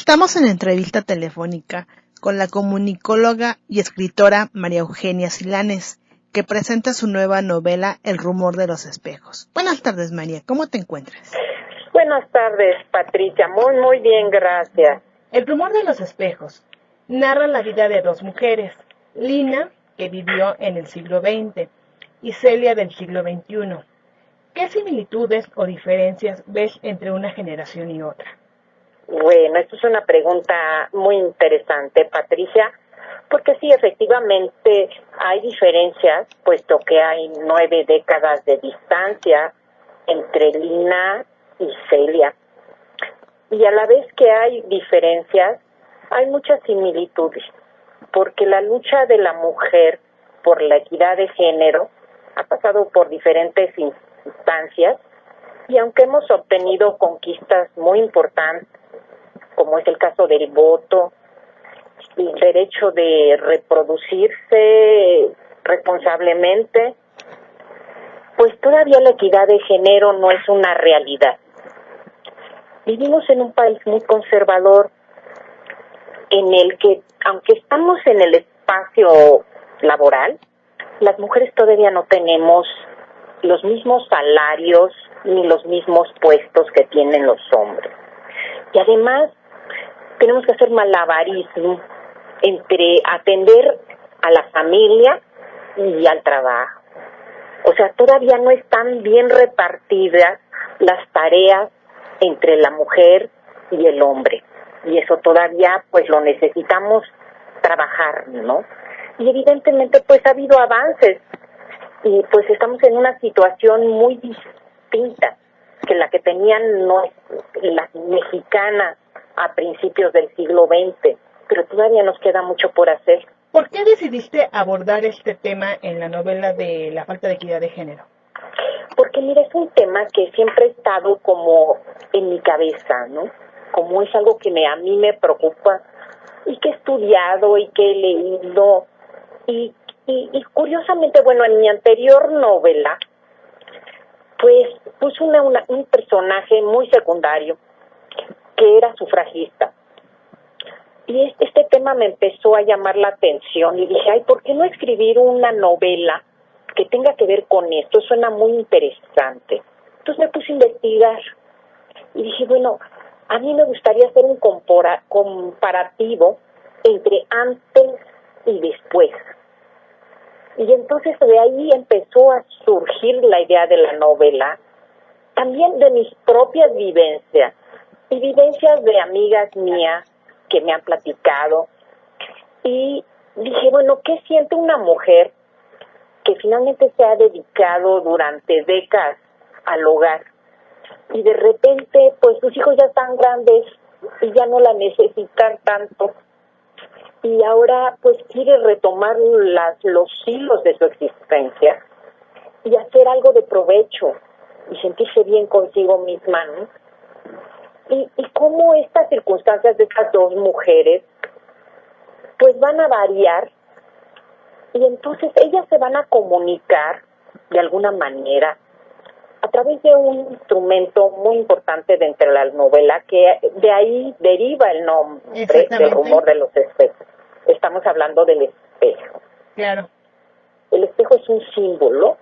Estamos en entrevista telefónica con la comunicóloga y escritora María Eugenia Silanes, que presenta su nueva novela El rumor de los espejos. Buenas tardes, María, ¿cómo te encuentras? Buenas tardes, Patricia, muy bien, gracias. El rumor de los espejos narra la vida de dos mujeres, Lina, que vivió en el siglo XX, y Celia del siglo XXI. ¿Qué similitudes o diferencias ves entre una generación y otra? Bueno, esto es una pregunta muy interesante, Patricia, porque sí, efectivamente hay diferencias, puesto que hay 9 décadas de distancia entre Lina y Celia. Y a la vez que hay diferencias, hay muchas similitudes, porque la lucha de la mujer por la equidad de género ha pasado por diferentes instancias, y aunque hemos obtenido conquistas muy importantes, como es el caso del voto, el derecho de reproducirse responsablemente, pues todavía la equidad de género no es una realidad. Vivimos en un país muy conservador, en el que, aunque estamos en el espacio laboral, las mujeres todavía no tenemos los mismos salarios ni los mismos puestos que tienen los hombres. Y además, tenemos que hacer malabarismo entre atender a la familia y al trabajo. O sea, todavía no están bien repartidas las tareas entre la mujer y el hombre. Y eso todavía, pues, lo necesitamos trabajar, ¿no? Y evidentemente, pues, ha habido avances. Y, pues, estamos en una situación muy distinta que la que tenían las mexicanas a principios del siglo XX, pero todavía nos queda mucho por hacer. ¿Por qué decidiste abordar este tema en la novela de la falta de equidad de género? Porque mira, es un tema que siempre ha estado como en mi cabeza, ¿no? Como es algo que a mí me preocupa y que he estudiado y que he leído. Y curiosamente, bueno, en mi anterior novela, pues puse un personaje muy secundario que era sufragista. Y este tema me empezó a llamar la atención y dije, ¿por qué no escribir una novela que tenga que ver con esto? Suena muy interesante. Entonces me puse a investigar y dije, bueno, a mí me gustaría hacer un comparativo entre antes y después. Y entonces de ahí empezó a surgir la idea de la novela, también de mis propias vivencias y vivencias de amigas mías que me han platicado. Y dije, bueno, ¿qué siente una mujer que finalmente se ha dedicado durante décadas al hogar? Y de repente, pues sus hijos ya están grandes y ya no la necesitan tanto. Y ahora, pues quiere retomar los hilos de su existencia y hacer algo de provecho y sentirse bien consigo misma, ¿no? Y cómo estas circunstancias de estas dos mujeres pues van a variar, y entonces ellas se van a comunicar de alguna manera a través de un instrumento muy importante dentro de la novela, que de ahí deriva el nombre del rumor de los espejos. Estamos hablando del espejo. Claro. El espejo es un símbolo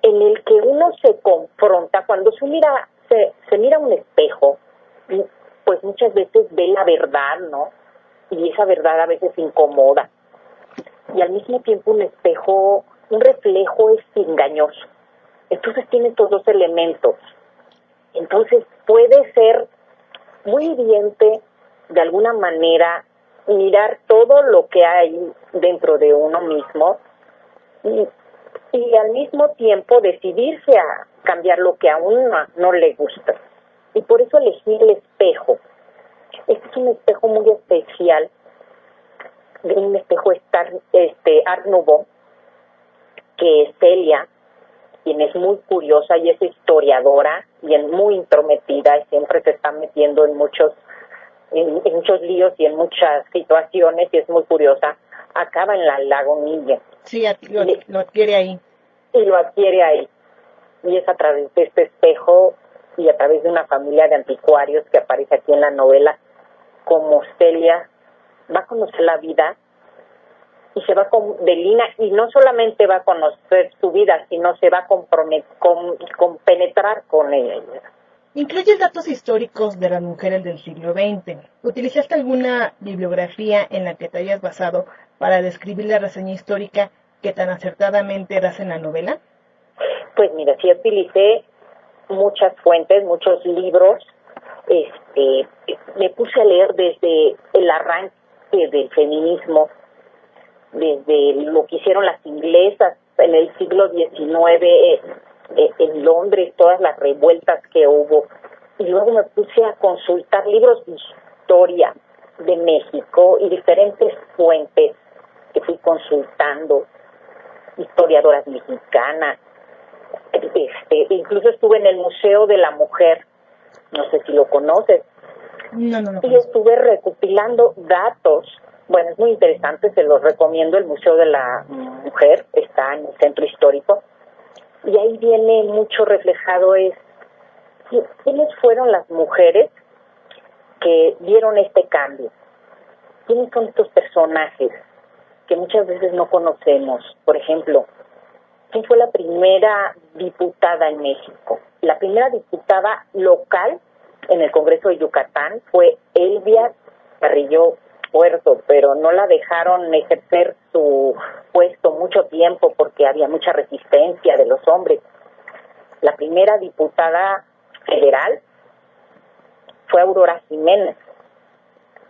en el que uno se confronta cuando se mira un espejo, pues muchas veces ve la verdad, ¿no? Y esa verdad a veces incomoda. Y al mismo tiempo un reflejo es engañoso. Entonces tiene estos dos elementos. Entonces puede ser muy hiriente de alguna manera mirar todo lo que hay dentro de uno mismo y al mismo tiempo decidirse a cambiar lo que a uno no le gusta. Y por eso elegí el espejo. Este es un espejo muy especial, de un espejo Art Nouveau, que es Celia, quien es muy curiosa y es historiadora y es muy intrometida y siempre se está metiendo en muchos líos y en muchas situaciones y es muy curiosa. Acaba en la Lagunilla. Sí, lo adquiere ahí. Y lo adquiere ahí. Y es a través de este espejo y a través de una familia de anticuarios que aparece aquí en la novela, como Celia va a conocer la vida y se va de Lina, y no solamente va a conocer su vida, sino se va a compenetrar con ella. ¿Incluyes datos históricos de las mujeres del siglo XX? ¿Utilizaste alguna bibliografía en la que te hayas basado para describir la reseña histórica que tan acertadamente das en la novela? Pues mira, sí utilicé muchas fuentes, muchos libros. Me puse a leer desde el arranque del feminismo, desde lo que hicieron las inglesas en el siglo XIX, en Londres, todas las revueltas que hubo. Y luego me puse a consultar libros de historia de México y diferentes fuentes que fui consultando, historiadoras mexicanas. Incluso estuve en el Museo de la Mujer, no sé si lo conoces. No. Y estuve recopilando datos. Bueno, es muy interesante, se los recomiendo. El Museo de la Mujer está en el Centro Histórico. Y ahí viene mucho reflejado quiénes fueron las mujeres que dieron este cambio. ¿Quiénes son estos personajes que muchas veces no conocemos? Por ejemplo, ¿quién fue la primera diputada en México? La primera diputada local en el Congreso de Yucatán fue Elvia Carrillo Puerto, pero no la dejaron ejercer su puesto mucho tiempo porque había mucha resistencia de los hombres. La primera diputada federal fue Aurora Jiménez,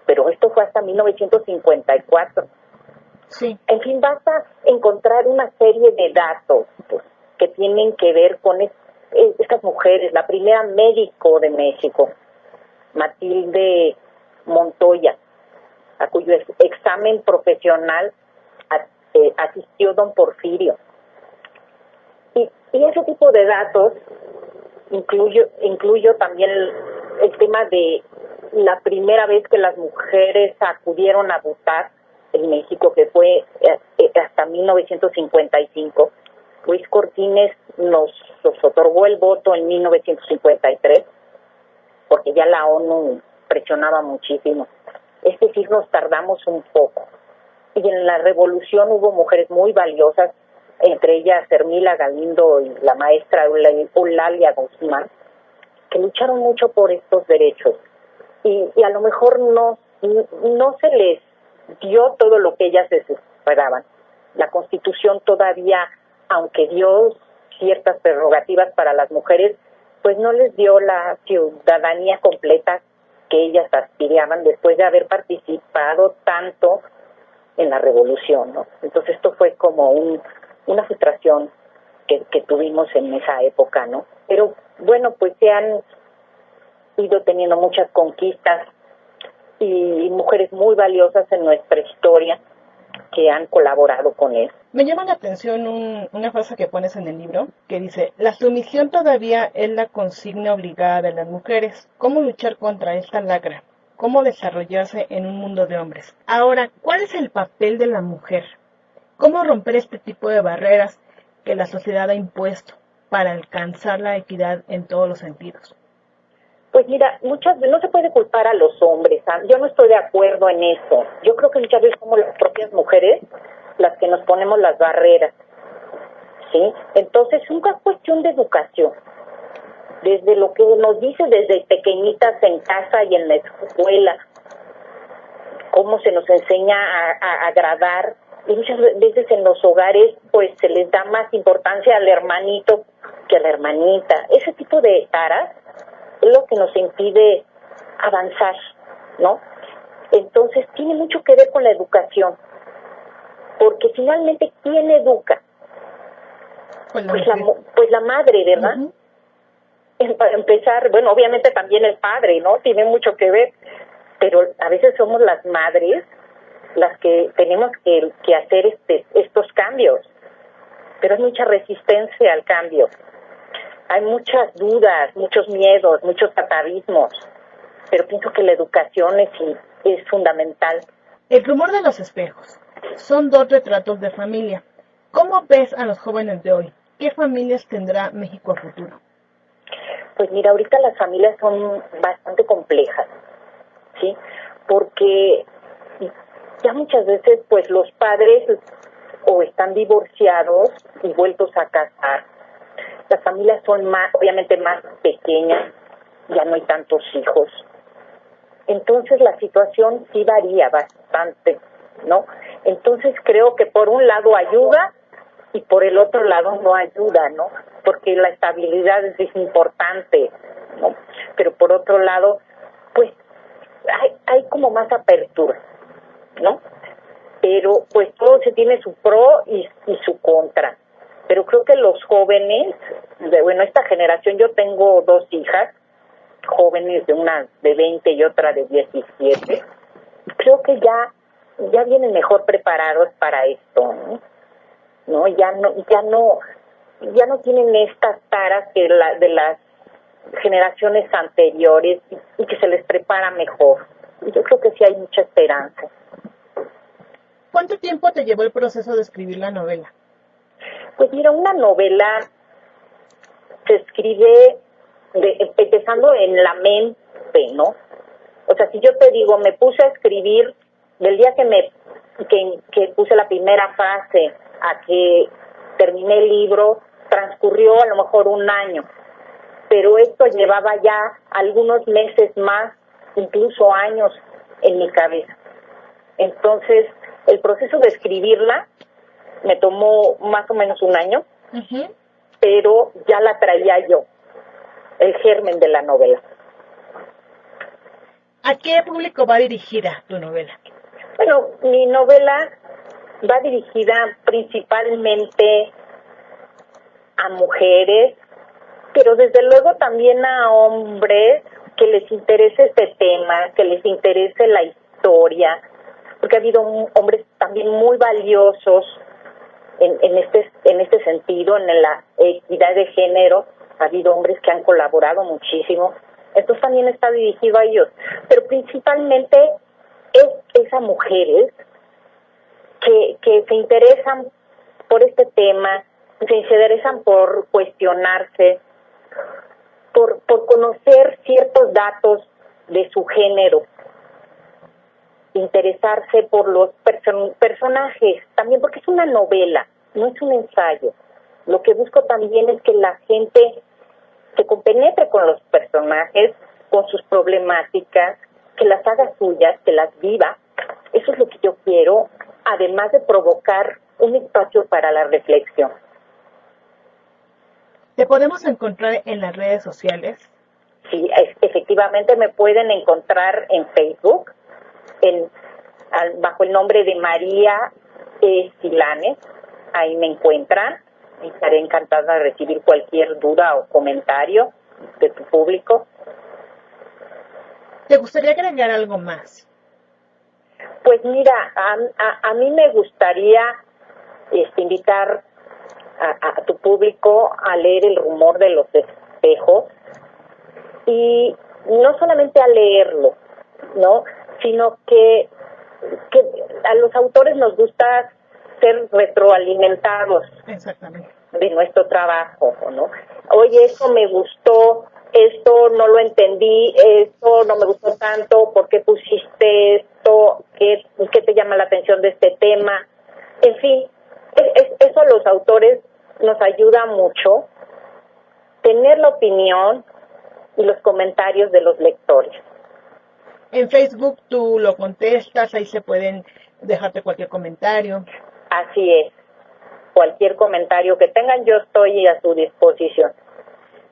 pero esto fue hasta 1954. Sí. En fin, vas a encontrar una serie de datos que tienen que ver con estas mujeres. La primera médico de México, Matilde Montoya, a cuyo examen profesional asistió don Porfirio. Y ese tipo de datos incluyo también el tema de la primera vez que las mujeres acudieron a votar en México, que fue hasta 1955. Ruiz Cortines nos otorgó el voto en 1953, porque ya la ONU presionaba muchísimo. Es decir, nos tardamos un poco. Y en la revolución hubo mujeres muy valiosas, entre ellas Hermila Galindo y la maestra Eulalia Guzmán, que lucharon mucho por estos derechos. Y a lo mejor no se les dio todo lo que ellas esperaban. La Constitución todavía, aunque dio ciertas prerrogativas para las mujeres, pues no les dio la ciudadanía completa que ellas aspiraban después de haber participado tanto en la revolución, ¿no? Entonces esto fue como una frustración que tuvimos en esa época, ¿no? Pero bueno, pues se han ido teniendo muchas conquistas y mujeres muy valiosas en nuestra historia que han colaborado con él. Me llama la atención una frase que pones en el libro que dice: la sumisión todavía es la consigna obligada de las mujeres. ¿Cómo luchar contra esta lacra? ¿Cómo desarrollarse en un mundo de hombres? Ahora, ¿cuál es el papel de la mujer? ¿Cómo romper este tipo de barreras que la sociedad ha impuesto para alcanzar la equidad en todos los sentidos? Pues mira, muchas veces no se puede culpar a los hombres. Yo no estoy de acuerdo en eso. Yo creo que muchas veces somos las propias mujeres las que nos ponemos las barreras, ¿sí? Entonces es una cuestión de educación. Desde lo que nos dice desde pequeñitas en casa y en la escuela, cómo se nos enseña a agradar. Y muchas veces en los hogares pues se les da más importancia al hermanito que a la hermanita. Ese tipo de taras es lo que nos impide avanzar, ¿no? Entonces tiene mucho que ver con la educación, porque finalmente ¿quién educa? Pues la madre, ¿verdad? Uh-huh. Para empezar, bueno, obviamente también el padre, ¿no? Tiene mucho que ver, pero a veces somos las madres las que tenemos que hacer estos cambios, pero hay mucha resistencia al cambio. Hay muchas dudas, muchos miedos, muchos atavismos, pero pienso que la educación es fundamental. El rumor de los espejos. Son 2 retratos de familia. ¿Cómo ves a los jóvenes de hoy? ¿Qué familias tendrá México a futuro? Pues mira, ahorita las familias son bastante complejas, ¿sí? Porque ya muchas veces pues los padres o están divorciados y vueltos a casar. Las familias son obviamente más pequeñas, ya no hay tantos hijos. Entonces la situación sí varía bastante, ¿no? Entonces creo que por un lado ayuda y por el otro lado no ayuda, ¿no? Porque la estabilidad es importante, ¿no? Pero por otro lado, pues hay como más apertura, ¿no? Pero pues todo se tiene su pro y su contra. Pero creo que los jóvenes, esta generación, yo tengo 2 hijas, jóvenes, de una de 20 y otra de 17, creo que ya vienen mejor preparados para esto, ¿no? Ya no tienen estas taras de las generaciones anteriores y que se les prepara mejor. Y yo creo que sí hay mucha esperanza. ¿Cuánto tiempo te llevó el proceso de escribir la novela? Pues mira, una novela se escribe empezando en la mente, ¿no? O sea, si yo te digo, me puse a escribir del día que puse la primera frase a que terminé el libro, transcurrió a lo mejor un año, pero esto llevaba ya algunos meses más, incluso años en mi cabeza. Entonces, el proceso de escribirla me tomó más o menos un año, pero ya la traía yo, el germen de la novela. ¿A qué público va dirigida tu novela? Bueno, mi novela va dirigida principalmente a mujeres, pero desde luego también a hombres que les interese este tema, que les interese la historia, porque ha habido hombres también muy valiosos en este sentido, en la equidad de género. Ha habido hombres que han colaborado muchísimo. Entonces también está dirigido a ellos, pero principalmente es a mujeres que se interesan por este tema, se interesan por cuestionarse, por conocer ciertos datos de su género, interesarse por los personajes, también porque es una novela, no es un ensayo. Lo que busco también es que la gente se compenetre con los personajes, con sus problemáticas, que las haga suyas, que las viva. Eso es lo que yo quiero, además de provocar un espacio para la reflexión. ¿Te podemos encontrar en las redes sociales? Sí, efectivamente me pueden encontrar en Facebook, bajo el nombre de María Silanes. Ahí me encuentran. Estaré encantada de recibir cualquier duda o comentario de tu público. ¿Te gustaría agregar algo más? Pues mira, a mí me gustaría invitar a tu público a leer El rumor de los espejos, y no solamente a leerlo, ¿no? Sino que a los autores nos gusta ser retroalimentados. Exactamente. De nuestro trabajo, ¿no? Oye, esto me gustó, esto no lo entendí, esto no me gustó tanto, ¿por qué pusiste esto? ¿Qué te llama la atención de este tema? En fin, eso a los autores nos ayuda mucho, tener la opinión y los comentarios de los lectores. En Facebook tú lo contestas, ahí se pueden dejarte cualquier comentario. Así es. Cualquier comentario que tengan, yo estoy a su disposición.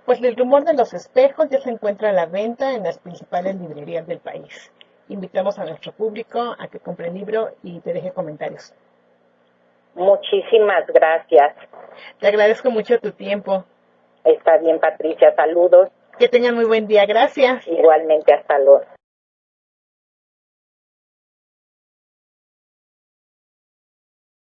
Pues El rumor de los espejos ya se encuentra a la venta en las principales librerías del país. Invitamos a nuestro público a que compre el libro y te deje comentarios. Muchísimas gracias. Te agradezco mucho tu tiempo. Está bien, Patricia. Saludos. Que tengan muy buen día. Gracias. Igualmente, hasta luego.